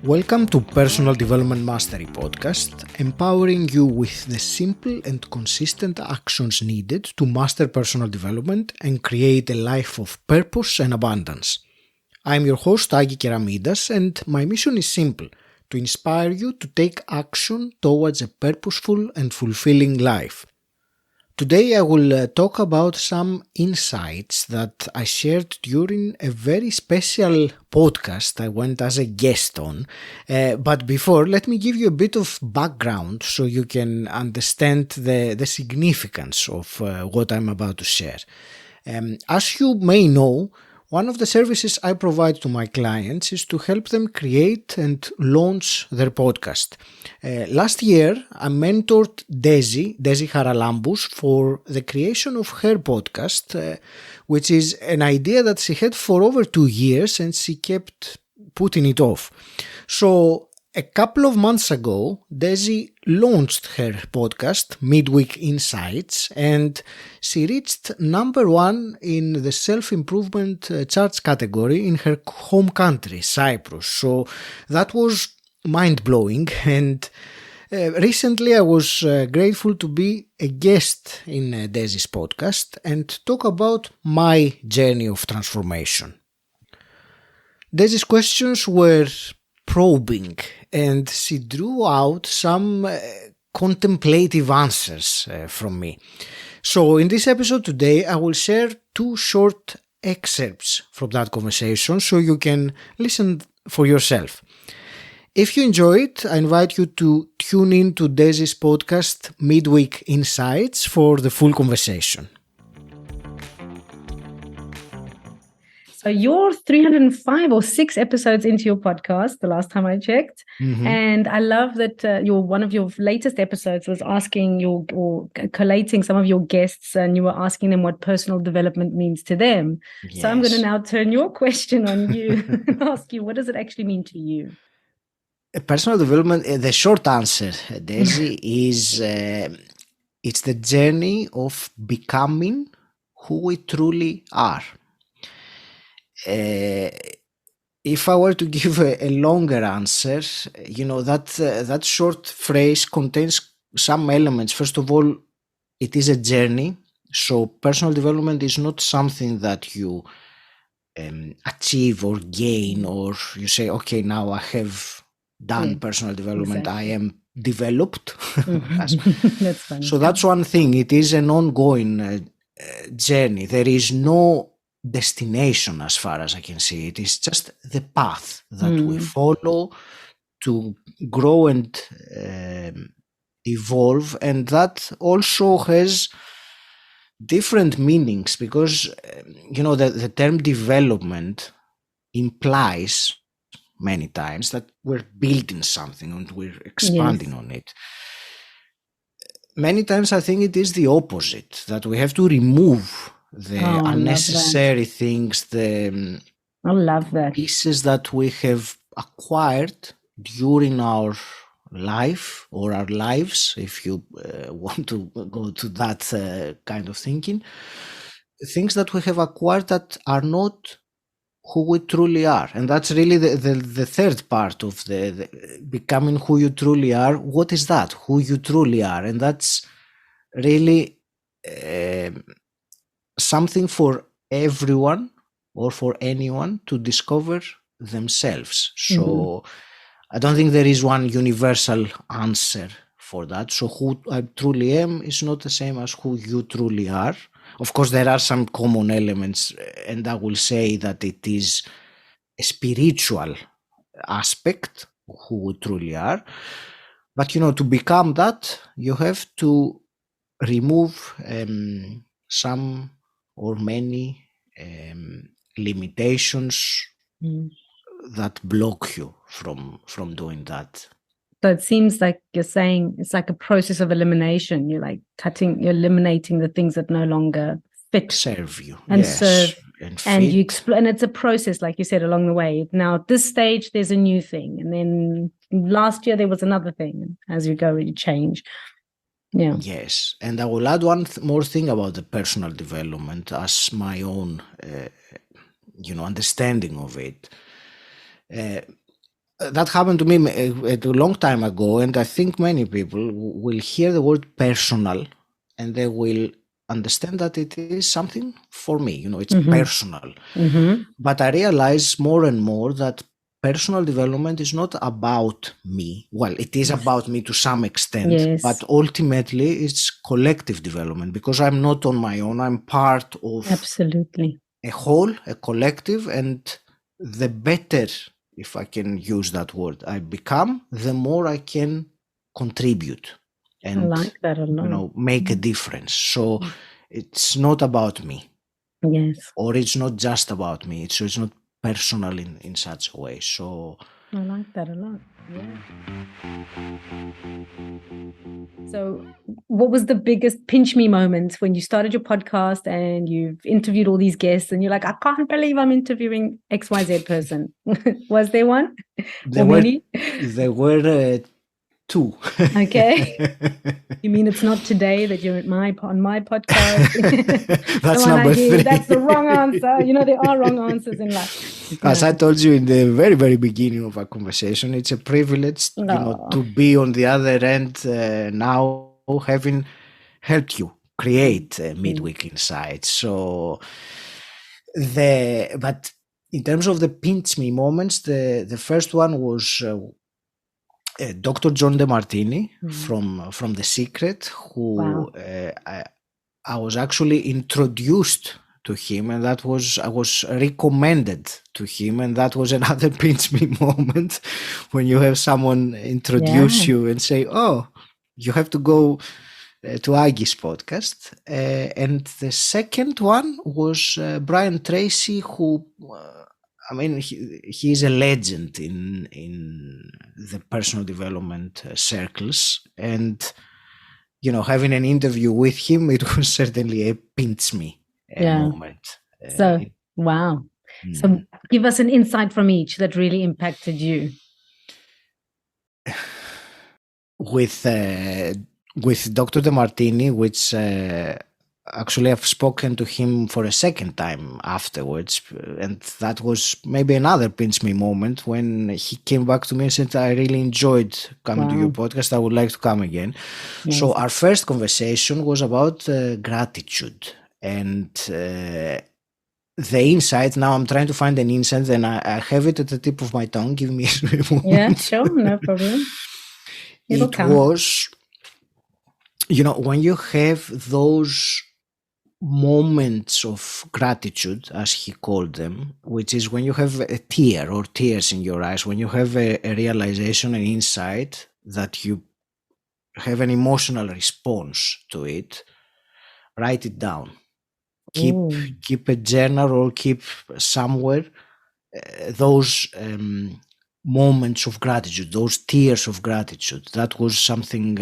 Welcome to Personal Development Mastery Podcast, empowering you with the simple and consistent actions needed to master personal development and create a life of purpose and abundance. I'm your host, Dezzy Charalambous, and my mission is simple: to inspire you to take action towards a purposeful and fulfilling life. Today I will talk about some insights that I shared during a very special podcast I went as a guest on. But before, let me give you a bit of background so you can understand the significance of what I'm about to share. As you may know, one of the services I provide to my clients is to help them create and launch their podcast. Last year, I mentored Dezzy Charalambous for the creation of her podcast, which is an idea that she had for over 2 years and she kept putting it off. So a couple of months ago, Dezzy launched her podcast, Midweek Insights, and she reached number 1 in the self-improvement charts category in her home country, Cyprus. So that was mind-blowing, and recently I was grateful to be a guest in Dezzy's podcast and talk about my journey of transformation. Dezzy's questions were probing, and she drew out some contemplative answers from me. So in this episode today, I will share 2 short excerpts from that conversation so you can listen for yourself. If you enjoy it, I invite you to tune in to Dezzy's podcast, Midweek Insights, for the full conversation. So you're 305 or 6 episodes into your podcast, the last time I checked. Mm-hmm. And I love that one of your latest episodes was collating some of your guests, and you were asking them what personal development means to them. Yes. So I'm going to now turn your question on you and ask you, what does it actually mean to you? Personal development, the short answer, Dezzy, is it's the journey of becoming who we truly are. If I were to give a longer answer, that short phrase contains some elements. First of all, it is a journey. So personal development is not something that you achieve or gain, or you say, okay, now I have done personal development. Exactly. I am developed. Mm-hmm. That's funny. So that's one thing. It is an ongoing journey. There is no destination as far as I can see. It is just the path that we follow to grow and evolve, and that also has different meanings because the term development implies many times that we're building something and we're expanding on it. Many times I think it is the opposite, that we have to remove the unnecessary things, I love that. Pieces that we have acquired during our life or our lives, if you want to go to that kind of thinking, things that we have acquired that are not who we truly are. And that's really the third part of the becoming who you truly are. What is that? Who you truly are. And that's really something for everyone or for anyone to discover themselves. So I don't think there is one universal answer for that. So who I truly am is not the same as who you truly are. Of course, there are some common elements, and I will say that it is a spiritual aspect of who we truly are. But, to become that, you have to remove some or many limitations that block you from doing that. So it seems like you're saying it's like a process of elimination. You're like you're eliminating the things that no longer fit, serve you, and serve, and you explain. And it's a process, like you said, along the way. Now at this stage, there's a new thing, and then last year there was another thing. As you go, you change. Yeah. Yes, and I will add one more thing about the personal development as my own, understanding of it. that happened to me a long time ago, and I think many people will hear the word personal and they will understand that it is something for me, it's personal. But I realize more and more that personal development is not about me. Well, it is about me to some extent, but ultimately it's collective development, because I'm not on my own. I'm part of absolutely a whole, a collective, and the better, if I can use that word, I become, the more I can contribute and I like that a lot. make a difference. So it's not about me. Yes. Or it's not just about me. So it's not personal in such a way. So I like that a lot. Yeah. So what was the biggest pinch me moment when you started your podcast and you've interviewed all these guests and you're like, I can't believe I'm interviewing XYZ person? Was there one? There were two. Okay. You mean it's not today that you're on my podcast? That's number 3. That's the wrong answer. There are wrong answers in life. As I told you in the very, very beginning of our conversation, it's a privilege, to be on the other end now, having helped you create Midweek Insights. So but in terms of the pinch me moments, the first one was Dr. John Demartini from The Secret, who I was actually introduced to him, and I was recommended to him, and that was another pinch me moment, when you have someone introduce you and say, "Oh, you have to go to Aggie's podcast." And the second one was Brian Tracy, who he is a legend in the personal development circles, and having an interview with him, it was certainly a pinch me moment. Wow. So give us an insight from each that really impacted you. With Dr. Demartini, which actually I've spoken to him for a second time afterwards, and that was maybe another pinch me moment, when he came back to me and said, I really enjoyed coming to your podcast, I would like to come again. Yes. So our first conversation was about gratitude, and the insight. Now I'm trying to find an insight, and I have it at the tip of my tongue. Give me a moment. Yeah, sure, no problem. It was, when you have those moments of gratitude, as he called them, which is when you have a tear or tears in your eyes, when you have a realization, an insight, that you have an emotional response to it, write it down. Keep a journal or keep somewhere those moments of gratitude, those tears of gratitude. That was something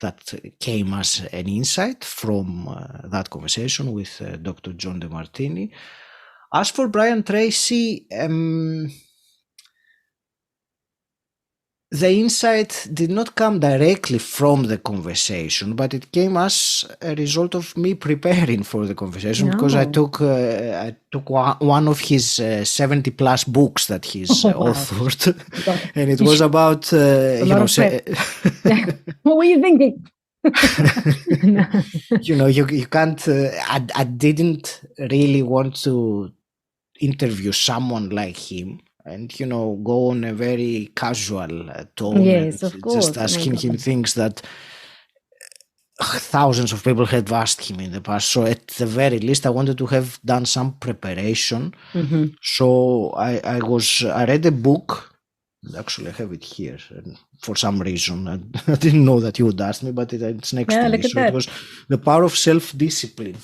that came as an insight from that conversation with Dr. John Demartini. As for Brian Tracy, the insight did not come directly from the conversation, but it came as a result of me preparing for the conversation, because I took one of his 70 plus books that he's authored, and it was about what were you thinking? You can't. I didn't really want to interview someone like him and go on a very casual tone, yes, of course, just asking him things that thousands of people had asked him in the past. So at the very least, I wanted to have done some preparation. So I read a book. Actually, I have it here, and for some reason I didn't know that you would ask me, but it's next to me. So it was The Power of Self-Discipline.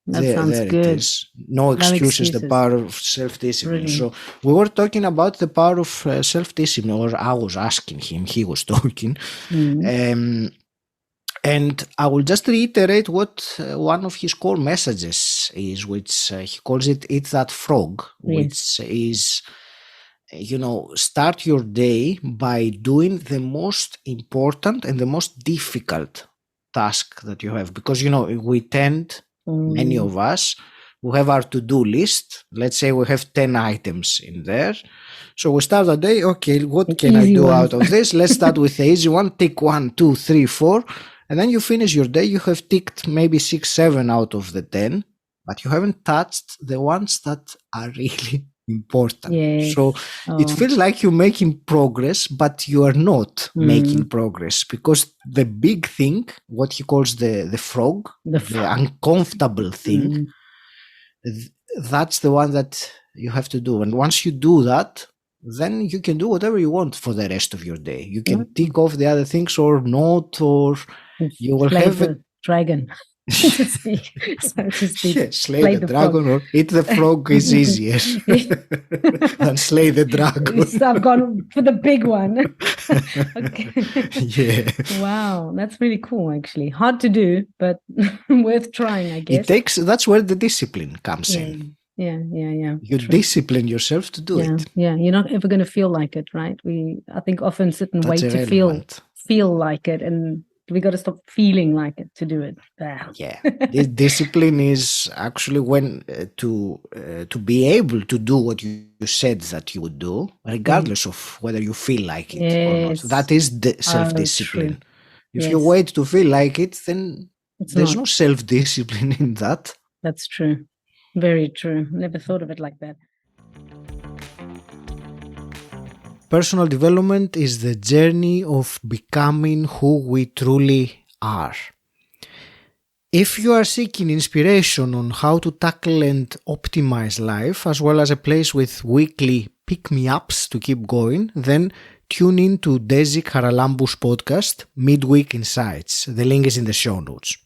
That sounds good. It is. No excuses, the power of self-discipline. Really? So we were talking about the power of self-discipline, or I was asking him, he was talking. And I will just reiterate what one of his core messages is, which he calls it "Eat That Frog," which is, start your day by doing the most important and the most difficult task that you have. Because, we tend, many of us, we have our to-do list. Let's say we have 10 items in there. So we start the day, okay, what can I do out of this? Let's start with the easy one, tick 1, 2, 3, 4. And then you finish your day, you have ticked maybe 6, 7 out of the 10, but you haven't touched the ones that are really important. Yes. So it feels like you're making progress, but you are not making progress, because the big thing, what he calls the frog, the uncomfortable thing, that's the one that you have to do. And once you do that, then you can do whatever you want for the rest of your day. You can tick off the other things or not, or you will have a dragon. so to speak. Yeah, slay the dragon frog. Or eat the frog is easier than slay the dragon. I've gone for the big one. Okay. Yeah. Wow, that's really cool, actually. Hard to do, but worth trying, I guess. That's where the discipline comes in. Yeah. You discipline yourself to do it. Yeah, you're not ever going to feel like it, right? I think often sit and wait to feel like it, and we got to stop feeling like it to do it. Yeah, this discipline is actually when to be able to do what you said that you would do, regardless of whether you feel like it or not. That is the self-discipline. If you wait to feel like it, then there's no self-discipline in that. That's true. Very true. Never thought of it like that. Personal development is the journey of becoming who we truly are. If you are seeking inspiration on how to tackle and optimize life, as well as a place with weekly pick-me-ups to keep going, then tune in to Dezzy Charalambous' podcast, Midweek Insights. The link is in the show notes.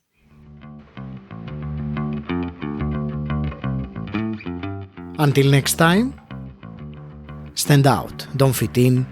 Until next time, stand out, don't fit in,